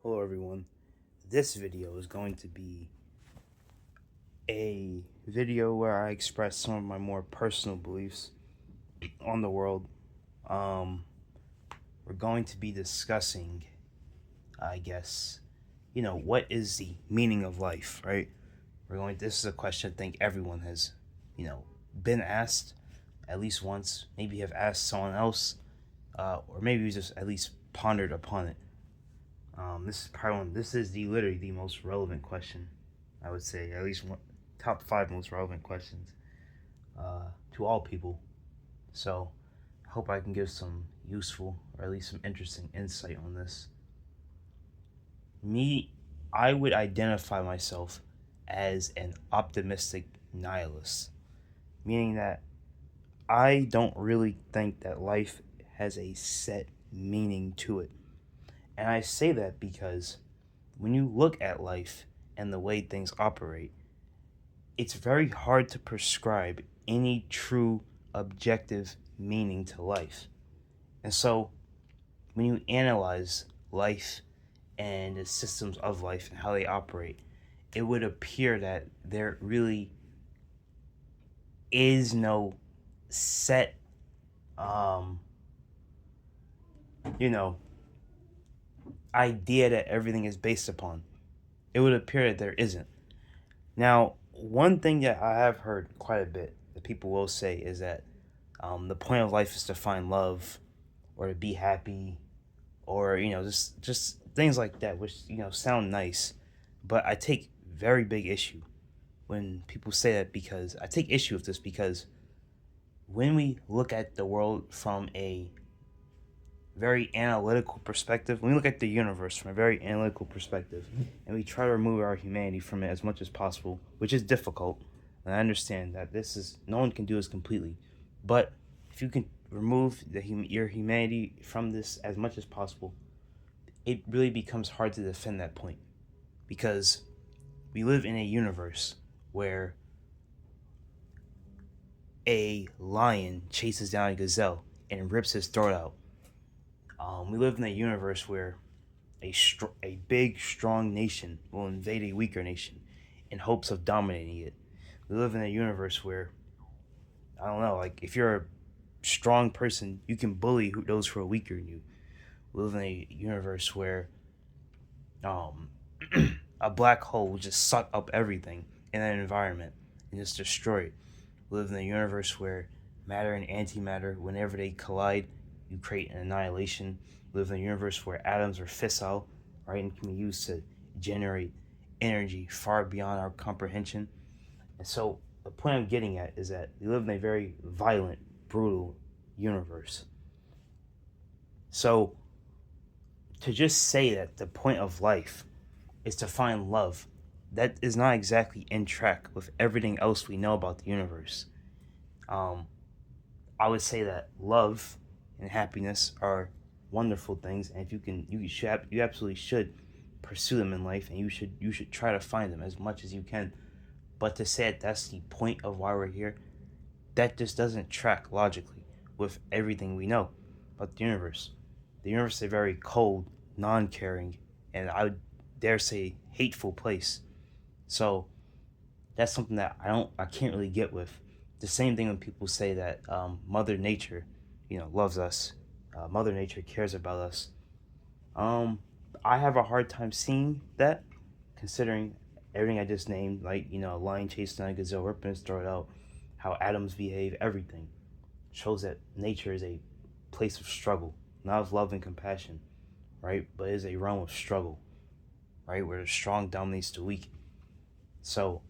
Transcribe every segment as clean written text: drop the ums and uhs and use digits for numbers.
Hello everyone. This video is going to be a video where I express some of my more personal beliefs on the world. Um, we're going to be discussing, I guess, what is the meaning of life, right? This is a question I think everyone has, been asked at least once, maybe have asked someone else, or maybe just at least pondered upon it. This is literally the most relevant question, I would say, at least one, top five most relevant questions to all people. So I hope I can give some useful or at least some interesting insight on this. Me, I would identify myself as an optimistic nihilist, meaning that I don't really think that life has a set meaning to it. And I say that because when you look at life and the way things operate, it's very hard to prescribe any true objective meaning to life. And so when you analyze life and the systems of life and how they operate, it would appear that there really is no set, um, you know, idea that everything is based upon. It would appear that there isn't. Now, one thing that I have heard quite a bit that people will say is that the point of life is to find love or to be happy or just things like that, which sound nice, but I take very big issue when people say that, because I take issue with this because when we look at the world from a very analytical perspective, when we look at the universe from a very analytical perspective, and we try to remove our humanity from it as much as possible, which is difficult, and I understand that no one can do this completely, but if you can remove your humanity from this as much as possible, it really becomes hard to defend that point, because we live in a universe where a lion chases down a gazelle and rips his throat out. We live in a universe where a big, strong nation will invade a weaker nation in hopes of dominating it. We live in a universe where, I don't know, like if you're a strong person, you can bully those who are weaker than you. We live in a universe where um, a black hole will just suck up everything in that environment and just destroy it. We live in a universe where matter and antimatter, whenever they collide, you create an annihilation. We live in a universe where atoms are fissile, right, and can be used to generate energy far beyond our comprehension. And so the point I'm getting at is that we live in a very violent, brutal universe. So to just say that the point of life is to find love, that is not exactly in track with everything else we know about the universe. Um, I would say that love and happiness are wonderful things, and if you absolutely should pursue them in life, and you should try to find them as much as you can. But to say that that's the point of why we're here, that just doesn't track logically with everything we know about the universe. The universe is a very cold, non-caring, and I would dare say hateful place. So that's something that I can't really get with. The same thing when people say that Mother Nature, loves us. Mother Nature cares about us. Um, I have a hard time seeing that, considering everything I just named, like a lion chasing a gazelle, ripping his throat out, how atoms behave, everything shows that nature is a place of struggle, not of love and compassion, right? But is a realm of struggle, right, where the strong dominates the weak. So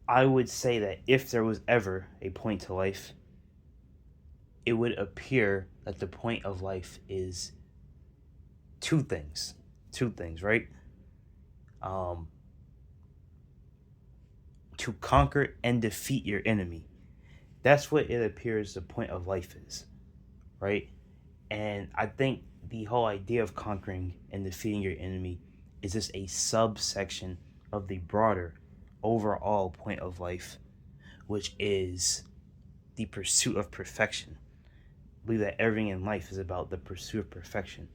I would say that if there was ever a point to life, it would appear that the point of life is two things. Two things, right? Um, to conquer and defeat your enemy. That's what it appears the point of life is, right? And I think the whole idea of conquering and defeating your enemy is just a subsection of the broader overall point of life, which is the pursuit of perfection. I believe that everything in life is about the pursuit of perfection.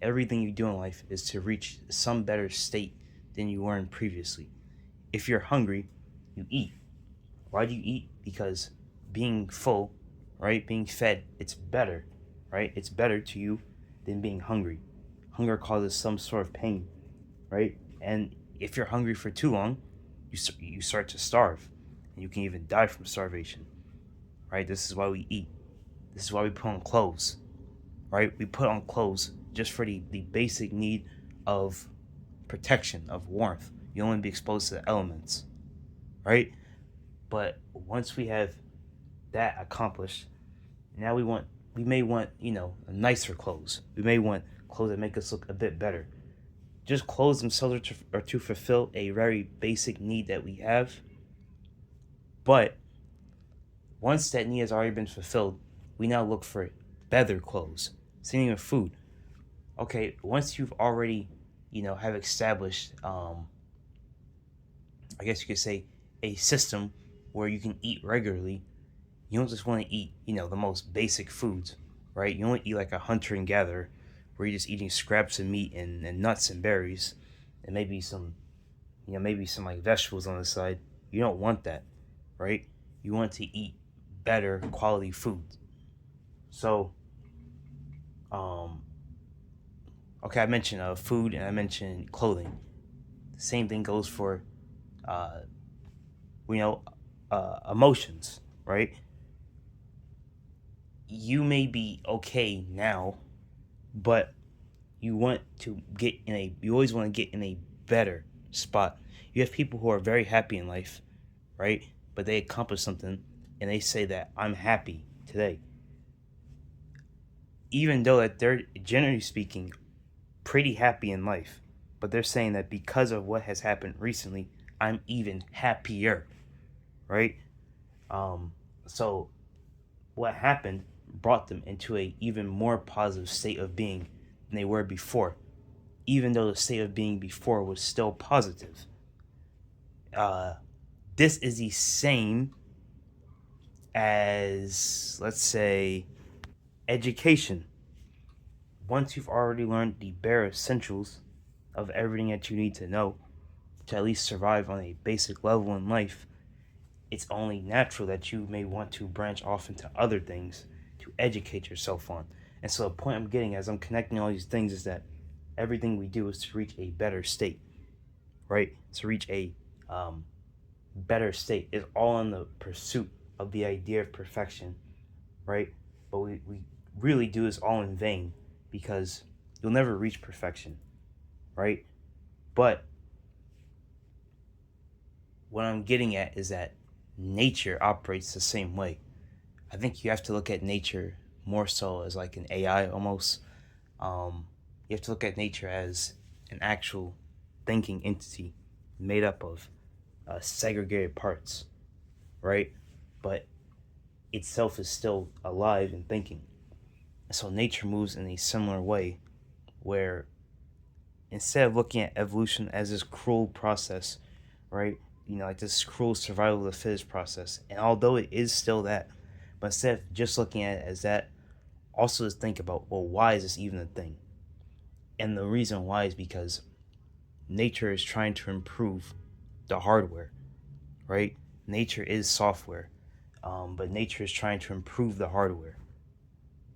everything you do in life is to reach some better state than you were in previously. If you're hungry, you eat. Why do you eat? Because being full, right, being fed, it's better, right? It's better to you than being hungry. Hunger causes some sort of pain, right? And if you're hungry for too long, you start to starve, and you can even die from starvation, right? This is why we eat. This is why we put on clothes, right? We put on clothes just for the basic need of protection, of warmth. You don't want to be exposed to the elements, right? But once we have that accomplished, now we may want, nicer clothes. We may want clothes that make us look a bit better. Just clothes themselves are to fulfill a very basic need that we have. But once that need has already been fulfilled, we now look for better clothes. Same with food. Okay, once you've already, have established, I guess you could say, a system where you can eat regularly. You don't just want to eat, the most basic foods, right? You don't eat like a hunter and gatherer where you're just eating scraps of meat and nuts and berries and maybe some like vegetables on the side. You don't want that, right? You want to eat better quality foods. So, um, okay, I mentioned food and I mentioned clothing. The same thing goes for, uh, you know, emotions, right? You may be okay now, but you always want to get in a better spot. You have people who are very happy in life, right? But they accomplish something and they say that I'm happy today. Even though that they're, generally speaking, pretty happy in life, but they're saying that because of what has happened recently, I'm even happier, right? Um, so what happened brought them into a even more positive state of being than they were before, even though the state of being before was still positive. Uh, this is the same as, let's say, education. Once you've already learned the bare essentials of everything that you need to know to at least survive on a basic level in life, it's only natural that you may want to branch off into other things to educate yourself on. And so the point I'm getting as I'm connecting all these things is that everything we do is to reach a better state, right? To reach a um, better state is all in the pursuit of the idea of perfection, right? But we really do this all in vain because you'll never reach perfection, right? But what I'm getting at is that nature operates the same way. I think you have to look at nature more so as like an AI almost. You have to look at nature as an actual thinking entity made up of segregated parts, right? But itself is still alive and thinking. So nature moves in a similar way where instead of looking at evolution as this cruel process, right? Like this cruel survival of the fittest process. And although it is still that, but instead of just looking at it as that, also just think about, well, why is this even a thing? And the reason why is because nature is trying to improve the hardware, right? Nature is software, but nature is trying to improve the hardware,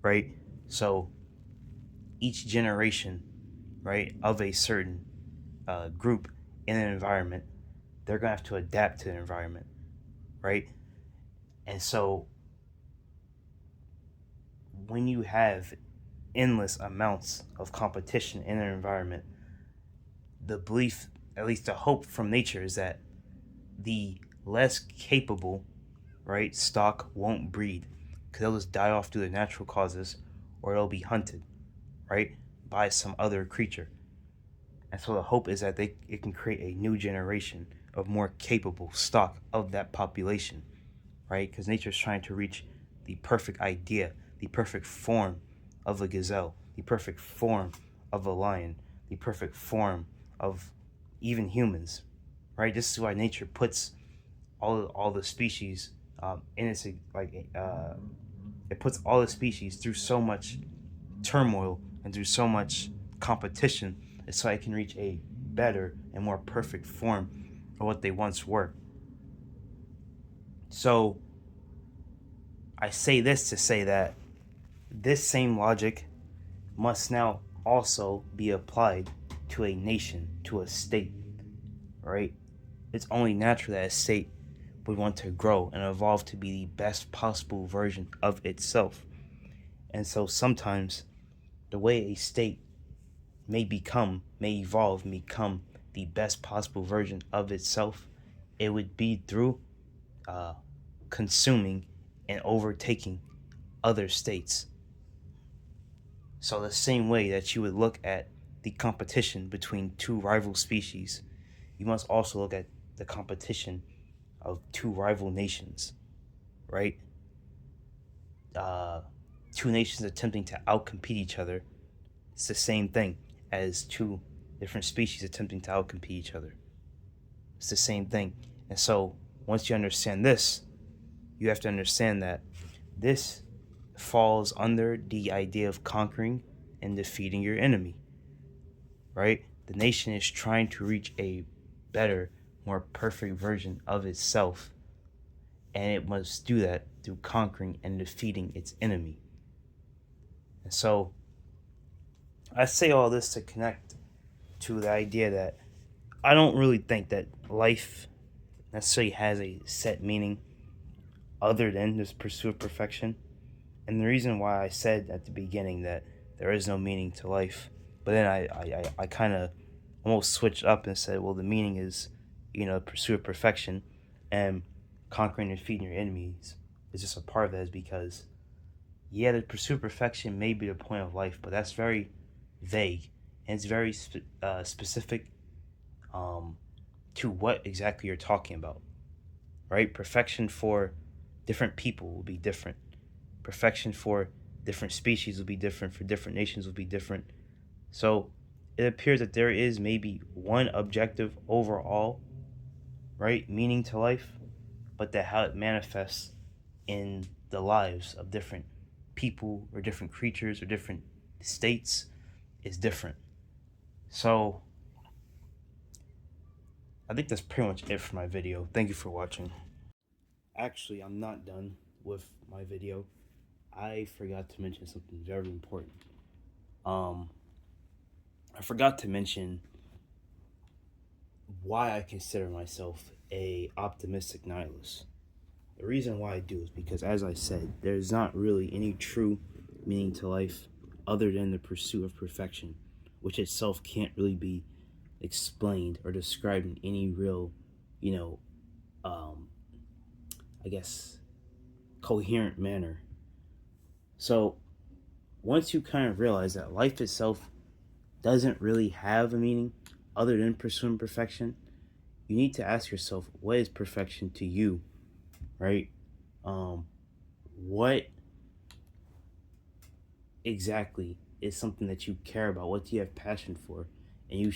right? So each generation, right, of a certain group in an environment, they're gonna have to adapt to the environment, right? And so when you have endless amounts of competition in an environment, the belief, at least the hope from nature, is that the less capable, right, stock won't breed because they'll just die off due to natural causes or they'll be hunted, right, by some other creature. And so the hope is that it can create a new generation of more capable stock of that population, right? Because nature is trying to reach the perfect idea, the perfect form of a gazelle, the perfect form of a lion, the perfect form of even humans, right? This is why nature puts all the species in its it puts all the species through so much turmoil and through so much competition is so I can reach a better and more perfect form of what they once were. So I say this to say that this same logic must now also be applied to a nation, to a state, right? It's only natural that a state would want to grow and evolve to be the best possible version of itself. And so sometimes the way a state may evolve, become the best possible version of itself, it would be through uh, consuming and overtaking other states. So, the same way that you would look at the competition between two rival species, you must also look at the competition of two rival nations, right? Uh, Two nations attempting to outcompete each other. It's the same thing as two different species attempting to outcompete each other. It's the same thing. And so, once you understand this, you have to understand that this falls under the idea of conquering and defeating your enemy, right? The nation is trying to reach a better, more perfect version of itself, and it must do that through conquering and defeating its enemy. And so, I say all this to connect to the idea that I don't really think that life necessarily has a set meaning other than this pursuit of perfection. And the reason why I said at the beginning that there is no meaning to life, but then I kind of almost switched up and said, well, the meaning is, pursuit of perfection, and conquering and defeating your enemies is just a part of that, is because, yeah, the pursuit of perfection may be the point of life, but that's very vague, and it's very specific to what exactly you're talking about, right? Perfection for different people will be different. Perfection for different species will be different, for different nations will be different. So it appears that there is maybe one objective overall, right, meaning to life, but that how it manifests in the lives of different people or different creatures or different states is different. So I think that's pretty much it for my video. Thank you for watching. Actually, I'm not done with my video. I forgot to mention something very important. Um, I forgot to mention why I consider myself a optimistic nihilist. The reason why I do is because, as I said, there's not really any true meaning to life other than the pursuit of perfection, which itself can't really be explained or described in any real, you know, um, I guess, coherent manner. So once you kind of realize that life itself doesn't really have a meaning other than pursuing perfection, you need to ask yourself, what is perfection to you, right? What exactly is something that you care about? What do you have passion for? And you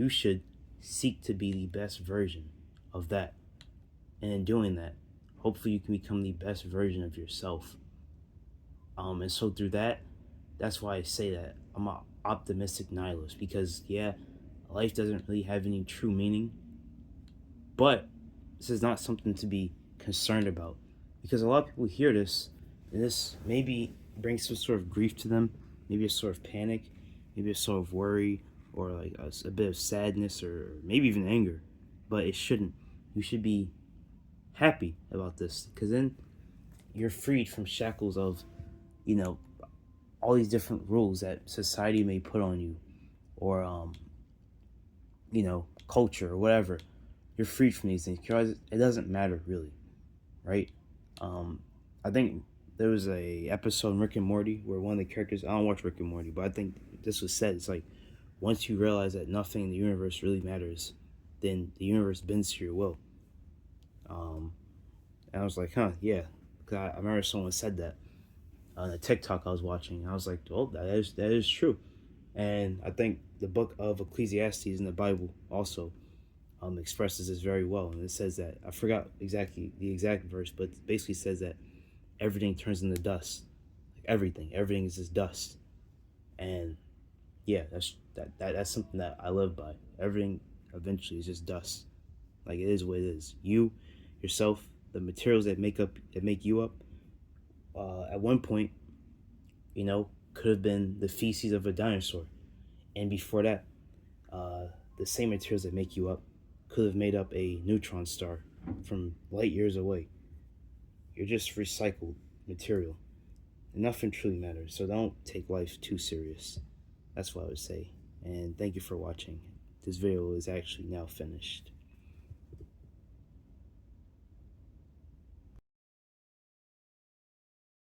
should seek to be the best version of that. And in doing that, hopefully you can become the best version of yourself. And so through that, that's why I say that I'm an optimistic nihilist, because yeah, life doesn't really have any true meaning, but this is not something to be concerned about, because a lot of people hear this and this maybe brings some sort of grief to them, maybe a sort of panic, maybe a sort of worry, or like a bit of sadness, or maybe even anger. But it shouldn't. You should be happy about this, because then you're freed from shackles of, you know, all these different rules that society may put on you, or culture or whatever. You're freed from these things. It doesn't matter really, right? I think there was a episode in Rick and Morty where one of the characters, I don't watch Rick and Morty, but I think this was said. It's like, once you realize that nothing in the universe really matters, then the universe bends to your will. And I was like, huh, yeah. 'Cause I remember someone said that on a TikTok I was watching. And I was like, oh, that is true. And I think the book of Ecclesiastes in the Bible also expresses this very well. And it says that, I forgot exactly the exact verse, but it basically says that everything turns into dust. Like everything is just dust. And Yeah, that's something that I live by. Everything eventually is just dust. Like it is what it is. You, yourself, the materials that make you up. At one point, could have been the feces of a dinosaur, and before that, uh, the same materials that make you up could have made up a neutron star from light years away. You're just recycled material. Nothing truly matters, so don't take life too serious. That's what I would say. And thank you for watching. This video is actually now finished.